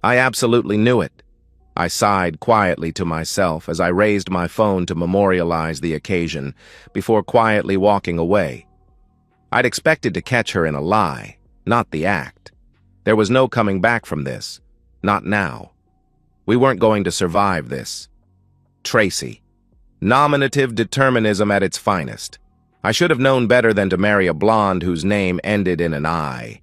I absolutely knew it. I sighed quietly to myself as I raised my phone to memorialize the occasion before quietly walking away. I'd expected to catch her in a lie, not the act. There was no coming back from this. Not now. We weren't going to survive this. Tracy. Nominative determinism at its finest. I should have known better than to marry a blonde whose name ended in an I.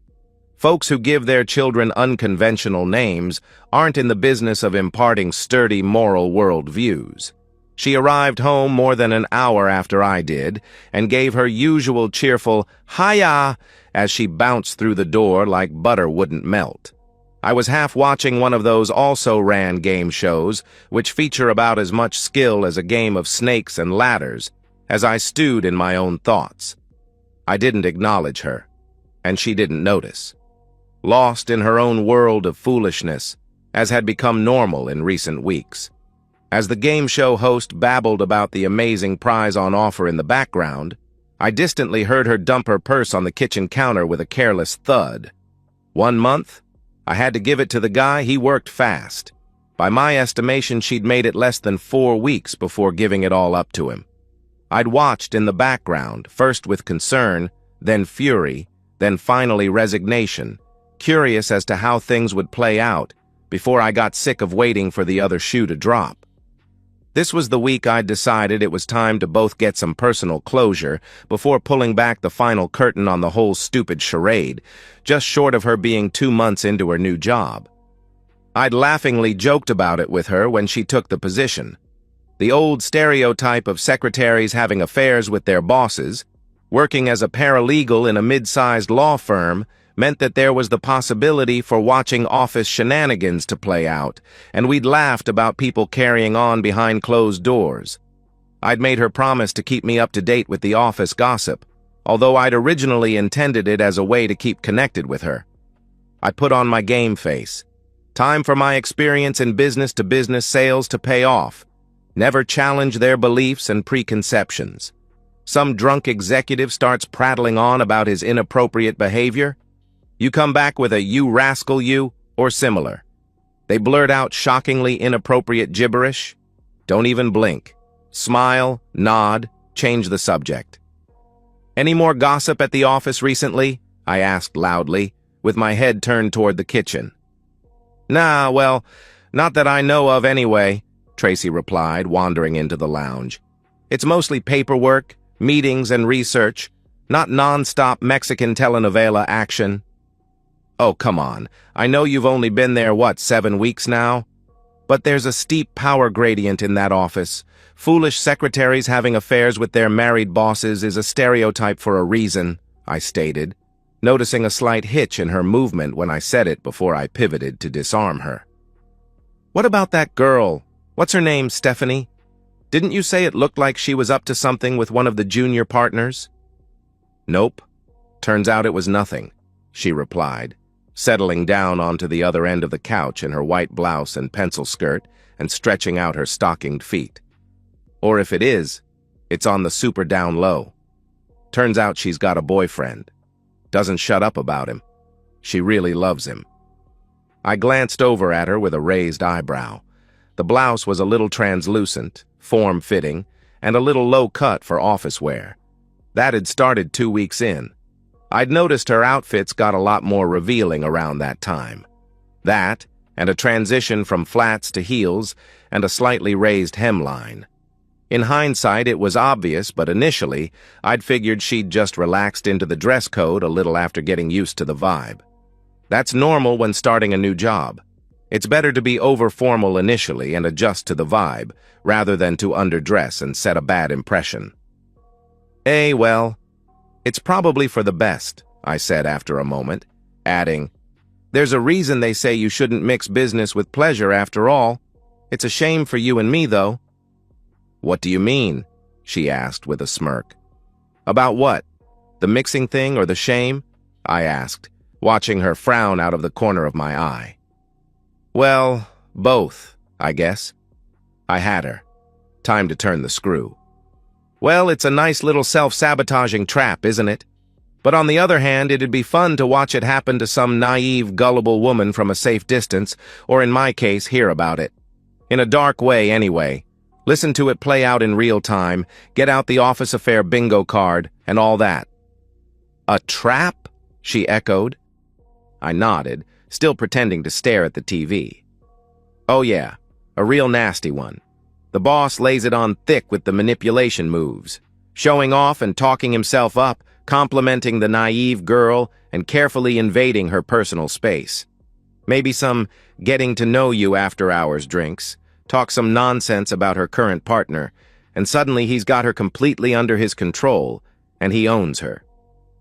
Folks who give their children unconventional names aren't in the business of imparting sturdy moral worldviews. She arrived home more than an hour after I did and gave her usual cheerful "Hiya" as she bounced through the door like butter wouldn't melt. I was half watching one of those also-ran game shows which feature about as much skill as a game of snakes and ladders as I stewed in my own thoughts. I didn't acknowledge her, and she didn't notice. Lost in her own world of foolishness, as had become normal in recent weeks. As the game show host babbled about the amazing prize on offer in the background, I distantly heard her dump her purse on the kitchen counter with a careless thud. 1 month? I had to give it to the guy. He worked fast. By my estimation, she'd made it less than 4 weeks before giving it all up to him. I'd watched in the background, first with concern, then fury, then finally resignation, curious as to how things would play out before I got sick of waiting for the other shoe to drop. This was the week I'd decided it was time to both get some personal closure before pulling back the final curtain on the whole stupid charade, just short of her being 2 months into her new job. I'd laughingly joked about it with her when she took the position. The old stereotype of secretaries having affairs with their bosses, working as a paralegal in a mid-sized law firm, meant that there was the possibility for watching office shenanigans to play out, and we'd laughed about people carrying on behind closed doors. I'd made her promise to keep me up to date with the office gossip, although I'd originally intended it as a way to keep connected with her. I put on my game face. Time for my experience in business-to-business sales to pay off. Never challenge their beliefs and preconceptions. Some drunk executive starts prattling on about his inappropriate behavior. You come back with a "you rascal you" or similar. They blurt out shockingly inappropriate gibberish. Don't even blink. Smile, nod, change the subject. Any more gossip at the office recently? I asked loudly, with my head turned toward the kitchen. Nah, well, not that I know of anyway, Tracy replied, wandering into the lounge. It's mostly paperwork, meetings, and research, not non-stop Mexican telenovela action. Oh, come on. I know you've only been there, 7 weeks now? But there's a steep power gradient in that office. Foolish secretaries having affairs with their married bosses is a stereotype for a reason, I stated, noticing a slight hitch in her movement when I said it before I pivoted to disarm her. What about that girl? What's her name, Stephanie? Didn't you say it looked like she was up to something with one of the junior partners? Nope. Turns out it was nothing, she replied, settling down onto the other end of the couch in her white blouse and pencil skirt and stretching out her stockinged feet. Or if it is, it's on the super down low. Turns out she's got a boyfriend. Doesn't shut up about him. She really loves him. I glanced over at her with a raised eyebrow. The blouse was a little translucent, form-fitting, and a little low-cut for office wear. That had started 2 weeks in. I'd noticed her outfits got a lot more revealing around that time. That, and a transition from flats to heels, and a slightly raised hemline. In hindsight, it was obvious, but initially, I'd figured she'd just relaxed into the dress code a little after getting used to the vibe. That's normal when starting a new job. It's better to be over-formal initially and adjust to the vibe, rather than to underdress and set a bad impression. Well, it's probably for the best, I said after a moment, adding, there's a reason they say you shouldn't mix business with pleasure after all. It's a shame for you and me, though. What do you mean? She asked with a smirk. About what? The mixing thing or the shame? I asked, watching her frown out of the corner of my eye. Well, both, I guess. I had her. Time to turn the screw. Well, it's a nice little self-sabotaging trap, isn't it? But on the other hand, it'd be fun to watch it happen to some naive, gullible woman from a safe distance, or in my case, hear about it. In a dark way, anyway. Listen to it play out in real time, get out the office affair bingo card, and all that. "A trap?" she echoed. I nodded, still pretending to stare at the TV. "Oh yeah, a real nasty one. The boss lays it on thick with the manipulation moves, showing off and talking himself up, complimenting the naive girl and carefully invading her personal space. Maybe some getting-to-know-you after-hours drinks, talk some nonsense about her current partner, and suddenly he's got her completely under his control, and he owns her.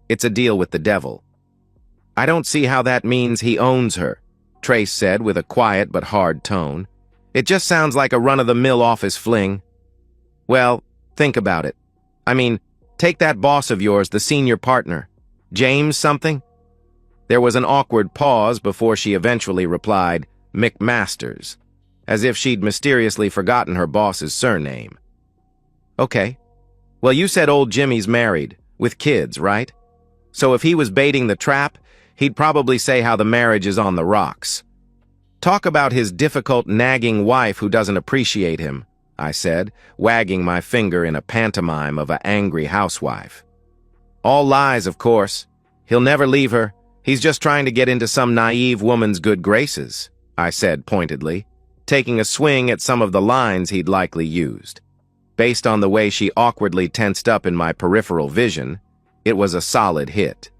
It's a deal with the devil." "I don't see how that means he owns her," Trace said with a quiet but hard tone. "It just sounds like a run-of-the-mill office fling." "Well, think about it. I mean, take that boss of yours, the senior partner. James something?" There was an awkward pause before she eventually replied, "McMasters," as if she'd mysteriously forgotten her boss's surname. "Okay. Well, you said old Jimmy's married, with kids, right? So if he was baiting the trap, he'd probably say how the marriage is on the rocks." "Talk about his difficult, nagging wife who doesn't appreciate him," I said, wagging my finger in a pantomime of an angry housewife. "All lies, of course. He'll never leave her. He's just trying to get into some naive woman's good graces," I said pointedly, taking a swing at some of the lines he'd likely used. Based on the way she awkwardly tensed up in my peripheral vision, it was a solid hit.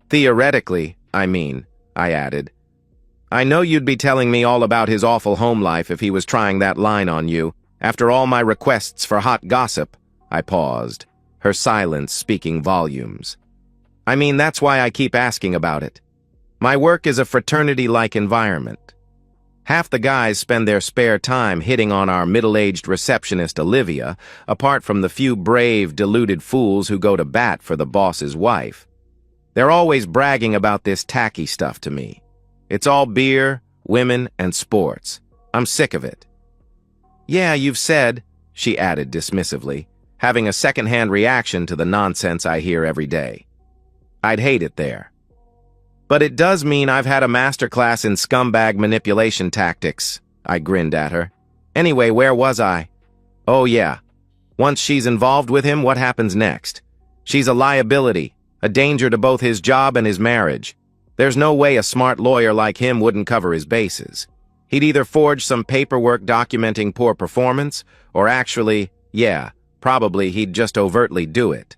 "Theoretically, I mean," I added. "I know you'd be telling me all about his awful home life if he was trying that line on you. After all my requests for hot gossip," I paused, her silence speaking volumes. "I mean, that's why I keep asking about it. My work is a fraternity-like environment. Half the guys spend their spare time hitting on our middle-aged receptionist Olivia, apart from the few brave, deluded fools who go to bat for the boss's wife. They're always bragging about this tacky stuff to me. It's all beer, women, and sports. I'm sick of it." "Yeah, you've said," she added dismissively, having a second-hand reaction to the nonsense I hear every day. I'd hate it there. "But it does mean I've had a masterclass in scumbag manipulation tactics," I grinned at her. "Anyway, where was I? Oh yeah. Once she's involved with him, what happens next? She's a liability, a danger to both his job and his marriage. There's no way a smart lawyer like him wouldn't cover his bases. He'd either forge some paperwork documenting poor performance, or actually, yeah, probably he'd just overtly do it.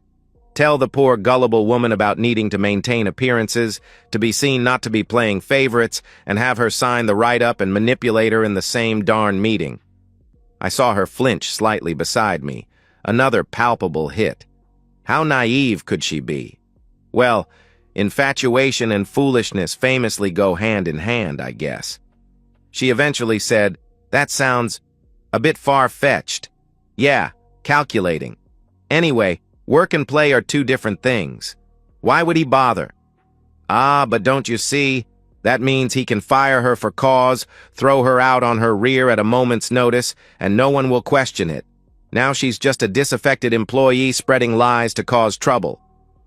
Tell the poor gullible woman about needing to maintain appearances, to be seen not to be playing favorites, and have her sign the write-up and manipulate her in the same darn meeting." I saw her flinch slightly beside me, another palpable hit. How naive could she be? Well, infatuation and foolishness famously go hand in hand, I guess. She eventually said, "That sounds a bit far-fetched. Yeah, calculating. Anyway, work and play are two different things. Why would he bother?" "Ah, but don't you see? That means he can fire her for cause, throw her out on her rear at a moment's notice, and no one will question it. Now she's just a disaffected employee spreading lies to cause trouble.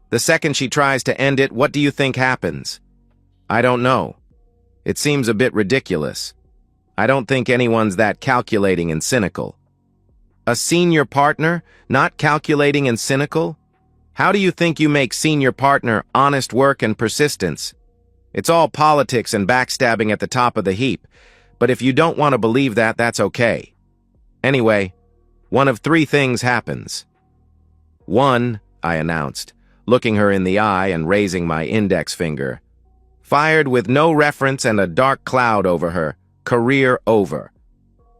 The second she tries to end it, what do you think happens?" "I don't know. It seems a bit ridiculous. I don't think anyone's that calculating and cynical." "A senior partner, not calculating and cynical? How do you think you make senior partner honest work and persistence? It's all politics and backstabbing at the top of the heap, but if you don't want to believe that, that's okay. Anyway, one of three things happens." "One," I announced, looking her in the eye and raising my index finger. "Fired with no reference and a dark cloud over her. Career over."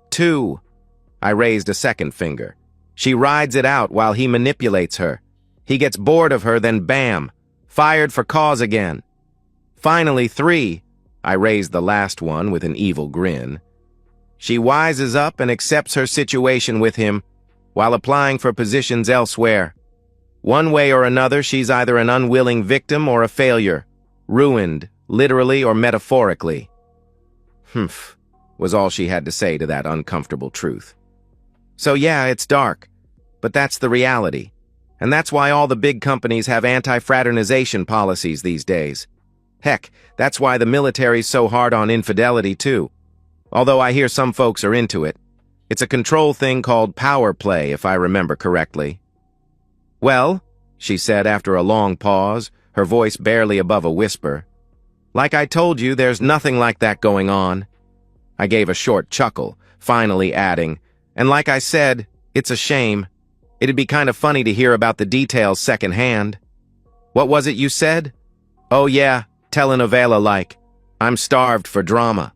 "Two," I raised a second finger. "She rides it out while he manipulates her. He gets bored of her, then bam, fired for cause again. Finally, three," I raised the last one with an evil grin. "She wises up and accepts her situation with him while applying for positions elsewhere. One way or another, she's either an unwilling victim or a failure, ruined, literally or metaphorically." "Humph," was all she had to say to that uncomfortable truth. "So yeah, it's dark, but that's the reality. And that's why all the big companies have anti-fraternization policies these days. Heck, that's why the military's so hard on infidelity, too. Although I hear some folks are into it. It's a control thing called power play, if I remember correctly. "Well," she said after a long pause, her voice barely above a whisper, "like I told you, there's nothing like that going on." I gave a short chuckle, finally adding, "And like I said, it's a shame. It'd be kind of funny to hear about the details secondhand." "What was it you said?" "Oh yeah, telenovela-like. I'm starved for drama."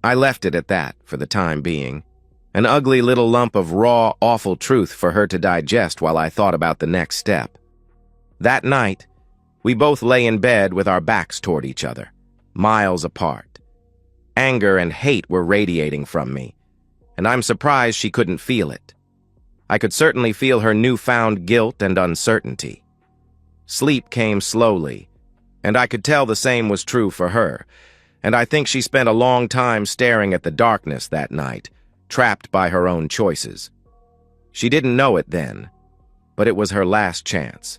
I left it at that for the time being. An ugly little lump of raw, awful truth for her to digest while I thought about the next step. That night, we both lay in bed with our backs toward each other, miles apart. Anger and hate were radiating from me, and I'm surprised she couldn't feel it. I could certainly feel her newfound guilt and uncertainty. Sleep came slowly, and I could tell the same was true for her, and I think she spent a long time staring at the darkness that night, trapped by her own choices. She didn't know it then, but it was her last chance.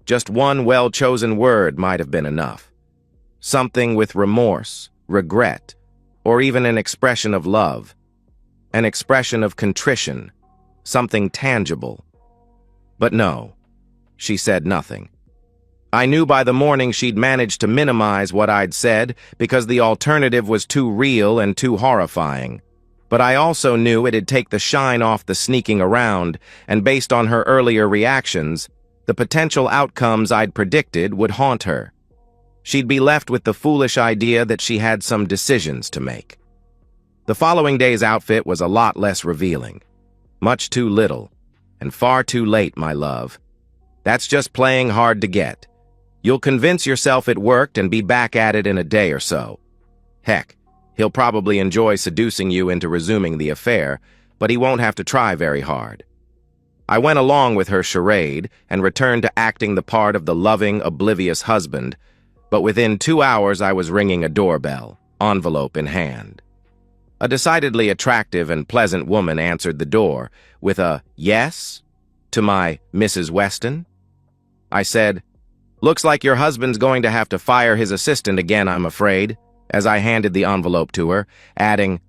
Just one well-chosen word might have been enough. Something with remorse, regret, or even an expression of love. An expression of contrition, something tangible. But no, she said nothing. I knew by the morning she'd managed to minimize what I'd said because the alternative was too real and too horrifying. But I also knew it'd take the shine off the sneaking around, and based on her earlier reactions, the potential outcomes I'd predicted would haunt her. She'd be left with the foolish idea that she had some decisions to make. The following day's outfit was a lot less revealing. Much too little, and far too late, my love. That's just playing hard to get. You'll convince yourself it worked and be back at it in a day or so. Heck, he'll probably enjoy seducing you into resuming the affair, but he won't have to try very hard. I went along with her charade and returned to acting the part of the loving, oblivious husband, but within 2 hours I was ringing a doorbell, envelope in hand. A decidedly attractive and pleasant woman answered the door with a "yes" to my "Mrs. Weston." I said, "Looks like your husband's going to have to fire his assistant again, I'm afraid," as I handed the envelope to her, adding,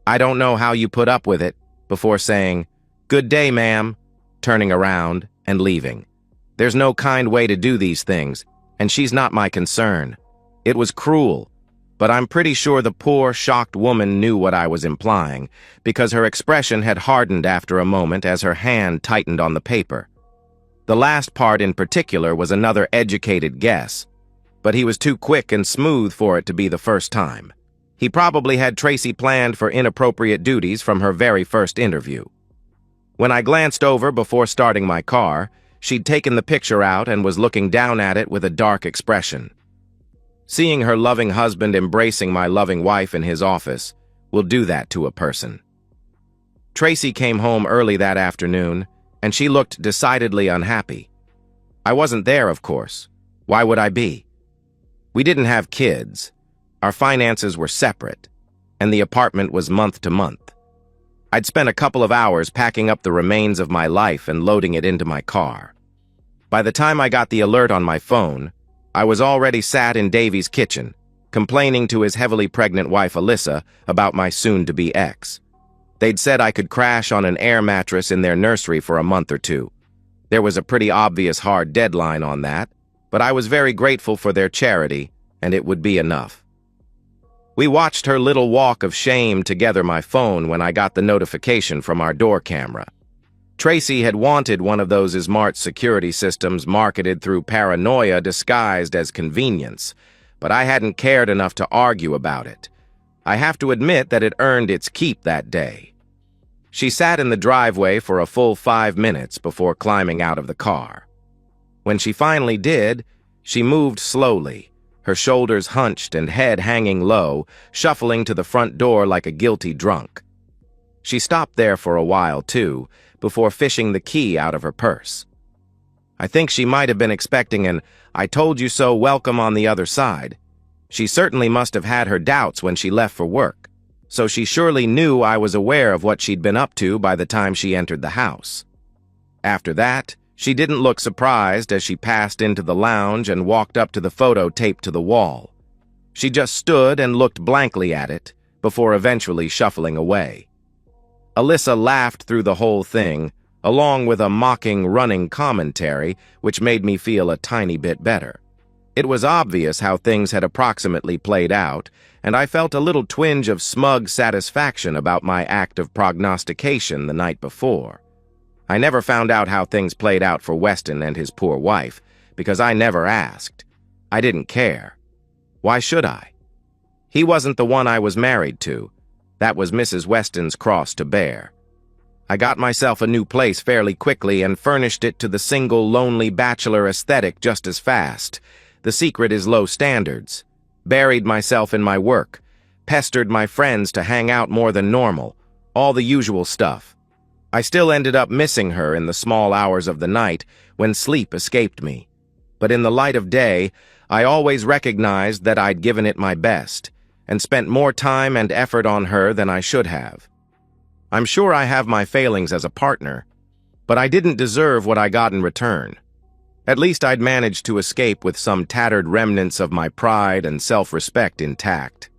"I don't know how you put up with it," before saying, "Good day, ma'am," turning around and leaving. There's no kind way to do these things, and she's not my concern. It was cruel, but I'm pretty sure the poor, shocked woman knew what I was implying, because her expression had hardened after a moment as her hand tightened on the paper. The last part in particular was another educated guess, but he was too quick and smooth for it to be the first time. He probably had Tracy planned for inappropriate duties from her very first interview. When I glanced over before starting my car, she'd taken the picture out and was looking down at it with a dark expression. Seeing her loving husband embracing my loving wife in his office will do that to a person. Tracy came home early that afternoon, and she looked decidedly unhappy. I wasn't there, of course. Why would I be? We didn't have kids. Our finances were separate, and the apartment was month to month. I'd spent a couple of hours packing up the remains of my life and loading it into my car. By the time I got the alert on my phone, I was already sat in Davy's kitchen, complaining to his heavily pregnant wife Alyssa about my soon-to-be ex. They'd said I could crash on an air mattress in their nursery for a month or two. There was a pretty obvious hard deadline on that, but I was very grateful for their charity, and it would be enough. We watched her little walk of shame together my phone when I got the notification from our door camera. Tracy had wanted one of those smart security systems marketed through paranoia disguised as convenience, but I hadn't cared enough to argue about it. I have to admit that it earned its keep that day. She sat in the driveway for a full 5 minutes before climbing out of the car. When she finally did, she moved slowly, her shoulders hunched and head hanging low, shuffling to the front door like a guilty drunk. She stopped there for a while, too, before fishing the key out of her purse. I think she might have been expecting an "I told you so" welcome on the other side. She certainly must have had her doubts when she left for work, so she surely knew I was aware of what she'd been up to by the time she entered the house. After that, She didn't look surprised as she passed into the lounge and walked up to the photo taped to the wall. She just stood and looked blankly at it before eventually shuffling away. Alyssa laughed through the whole thing, along with a mocking running commentary, which made me feel a tiny bit better. It was obvious how things had approximately played out, and I felt a little twinge of smug satisfaction about my act of prognostication the night before. I never found out how things played out for Weston and his poor wife, because I never asked. I didn't care. Why should I? He wasn't the one I was married to. That was Mrs. Weston's cross to bear. I got myself a new place fairly quickly and furnished it to the single lonely bachelor aesthetic just as fast. The secret is low standards. Buried myself in my work. Pestered my friends to hang out more than normal. All the usual stuff. I still ended up missing her in the small hours of the night when sleep escaped me. But in the light of day, I always recognized that I'd given it my best and spent more time and effort on her than I should have. I'm sure I have my failings as a partner, but I didn't deserve what I got in return. At least I'd managed to escape with some tattered remnants of my pride and self-respect intact.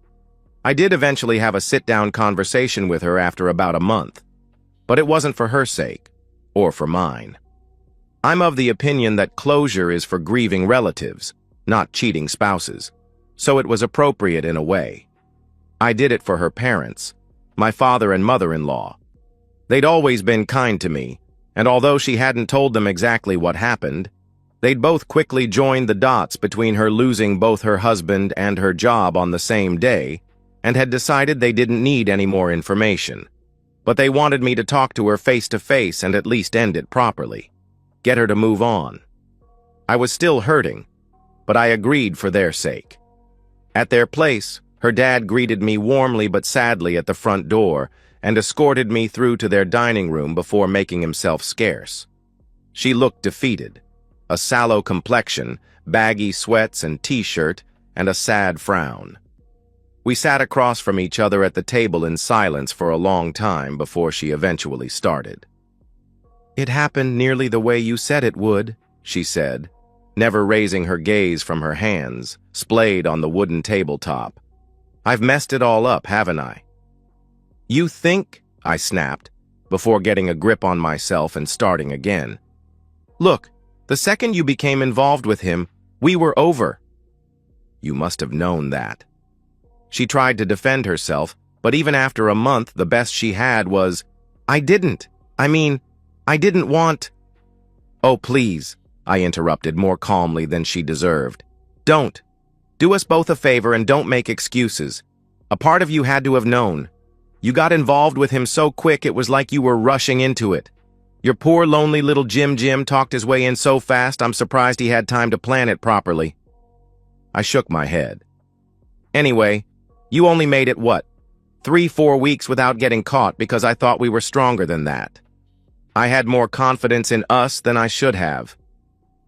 I did eventually have a sit-down conversation with her after about a month, but it wasn't for her sake, or for mine. I'm of the opinion that closure is for grieving relatives, not cheating spouses, so it was appropriate in a way. I did it for her parents, my father and mother-in-law. They'd always been kind to me, and although she hadn't told them exactly what happened, they'd both quickly joined the dots between her losing both her husband and her job on the same day, and had decided they didn't need any more information. But they wanted me to talk to her face-to-face and at least end it properly. Get her to move on. I was still hurting, but I agreed for their sake. At their place, her dad greeted me warmly but sadly at the front door and escorted me through to their dining room before making himself scarce. She looked defeated. A sallow complexion, baggy sweats and t-shirt, and a sad frown. We sat across from each other at the table in silence for a long time before she eventually started. "It happened nearly the way you said it would," she said, never raising her gaze from her hands, splayed on the wooden tabletop. "I've messed it all up, haven't I?" "You think?" I snapped, before getting a grip on myself and starting again. "Look, the second you became involved with him, we were over." "You must have known that." She tried to defend herself, but even after a month, the best she had was, I didn't want—" "Oh, please," I interrupted more calmly than she deserved. "Don't. Do us both a favor and don't make excuses. A part of you had to have known. You got involved with him so quick it was like you were rushing into it. Your poor lonely little Jim talked his way in so fast I'm surprised he had time to plan it properly." I shook my head. "Anyway, you only made it, what, 3-4 weeks without getting caught because I thought we were stronger than that. I had more confidence in us than I should have.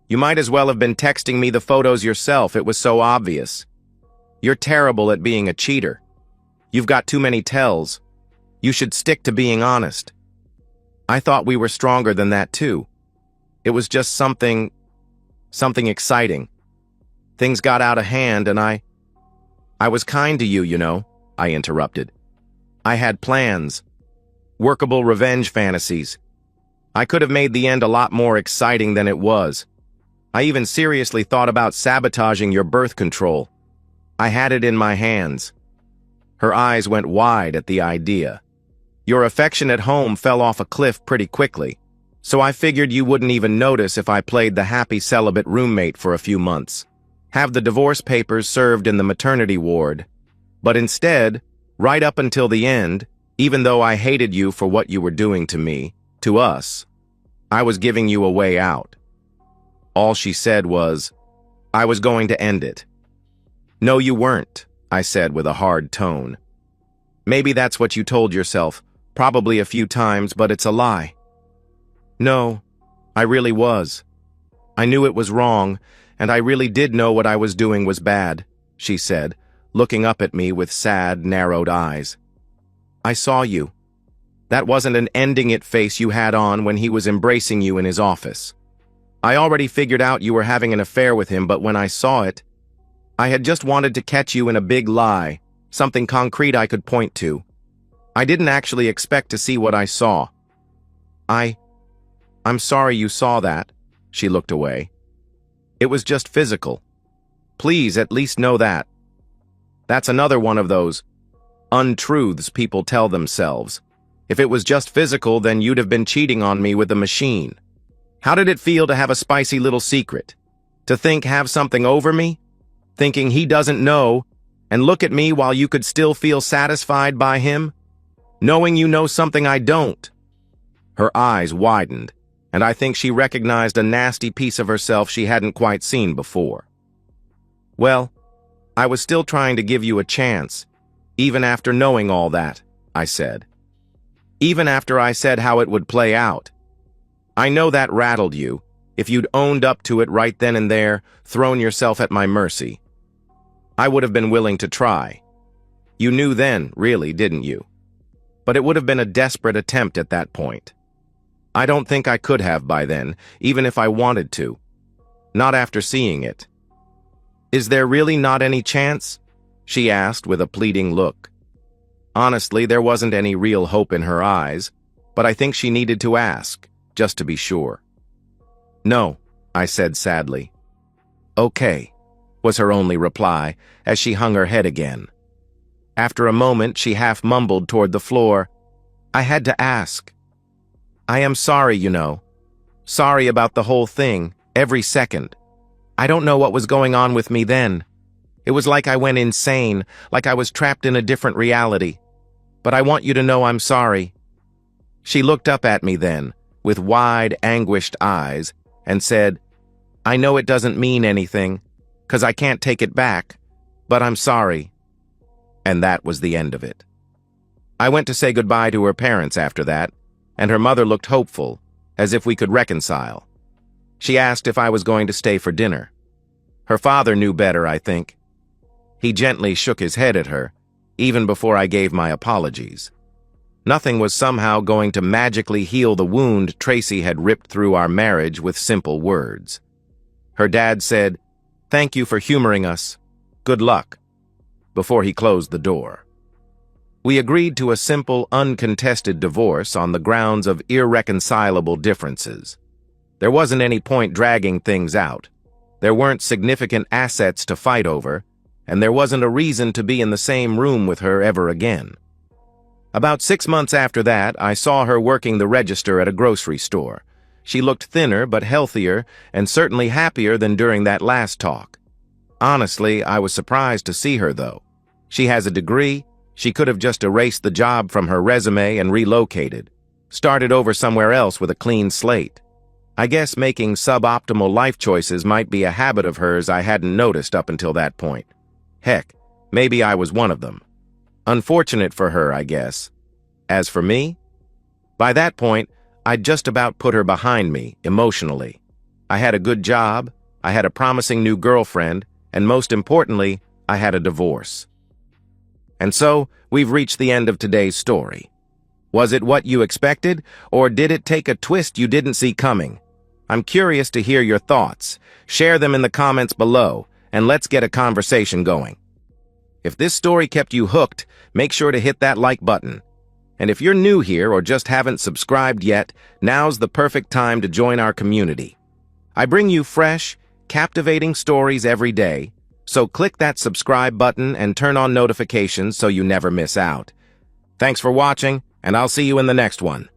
You might as well have been texting me the photos yourself, it was so obvious. You're terrible at being a cheater. You've got too many tells. You should stick to being honest. I thought we were stronger than that too. It was just something exciting. Things got out of hand and I was kind to you, you know," I interrupted. "I had plans. Workable revenge fantasies. I could have made the end a lot more exciting than it was. I even seriously thought about sabotaging your birth control. I had it in my hands." Her eyes went wide at the idea. "Your affection at home fell off a cliff pretty quickly, so I figured you wouldn't even notice if I played the happy celibate roommate for a few months. Have the divorce papers served in the maternity ward. But instead, right up until the end, even though I hated you for what you were doing to me, to us, I was giving you a way out." All she said was, "I was going to end it." "No, you weren't," I said with a hard tone. "Maybe that's what you told yourself, probably a few times, but it's a lie." "No, I really was. I knew it was wrong, and I really did know what I was doing was bad," she said, looking up at me with sad, narrowed eyes. "I saw you. That wasn't an ending it face you had on when he was embracing you in his office. I already figured out you were having an affair with him, but when I saw it, I had just wanted to catch you in a big lie, something concrete I could point to. I didn't actually expect to see what I saw. I'm sorry you saw that." She looked away. "It was just physical. Please at least know that. That's another one of those untruths people tell themselves. If it was just physical, then you'd have been cheating on me with the machine. How did it feel to have a spicy little secret? To have something over me? Thinking he doesn't know, and look at me while you could still feel satisfied by him? Knowing you know something I don't?" Her eyes widened, and I think she recognized a nasty piece of herself she hadn't quite seen before. "Well, I was still trying to give you a chance, even after knowing all that," I said. "Even after I said how it would play out. I know that rattled you. If you'd owned up to it right then and there, thrown yourself at my mercy, I would have been willing to try. You knew then, really, didn't you? But it would have been a desperate attempt at that point. I don't think I could have by then, even if I wanted to. Not after seeing it." "Is there really not any chance?" she asked with a pleading look. Honestly, there wasn't any real hope in her eyes, but I think she needed to ask, just to be sure. "No," I said sadly. "Okay," was her only reply, as she hung her head again. After a moment, she half mumbled toward the floor, "I had to ask. I am sorry, you know. Sorry about the whole thing, every second. I don't know what was going on with me then. It was like I went insane, like I was trapped in a different reality. But I want you to know I'm sorry." She looked up at me then, with wide, anguished eyes, and said, "I know it doesn't mean anything, 'cause I can't take it back, but I'm sorry." And that was the end of it. I went to say goodbye to her parents after that, and her mother looked hopeful, as if we could reconcile. She asked if I was going to stay for dinner. Her father knew better, I think. He gently shook his head at her, even before I gave my apologies. Nothing was somehow going to magically heal the wound Tracy had ripped through our marriage with simple words. Her dad said, "Thank you for humoring us. Good luck," before he closed the door. We agreed to a simple, uncontested divorce on the grounds of irreconcilable differences. There wasn't any point dragging things out. There weren't significant assets to fight over, and there wasn't a reason to be in the same room with her ever again. About 6 months after that, I saw her working the register at a grocery store. She looked thinner but healthier, and certainly happier than during that last talk. Honestly, I was surprised to see her, though. She has a degree. She could have just erased the job from her resume and relocated, started over somewhere else with a clean slate. I guess making suboptimal life choices might be a habit of hers I hadn't noticed up until that point. Heck, maybe I was one of them. Unfortunate for her, I guess. As for me, by that point, I'd just about put her behind me, emotionally. I had a good job, I had a promising new girlfriend, and most importantly, I had a divorce. And so, we've reached the end of today's story. Was it what you expected, or did it take a twist you didn't see coming? I'm curious to hear your thoughts. Share them in the comments below, and let's get a conversation going. If this story kept you hooked, make sure to hit that like button. And if you're new here or just haven't subscribed yet, now's the perfect time to join our community. I bring you fresh, captivating stories every day, so click that subscribe button and turn on notifications so you never miss out. Thanks for watching, and I'll see you in the next one.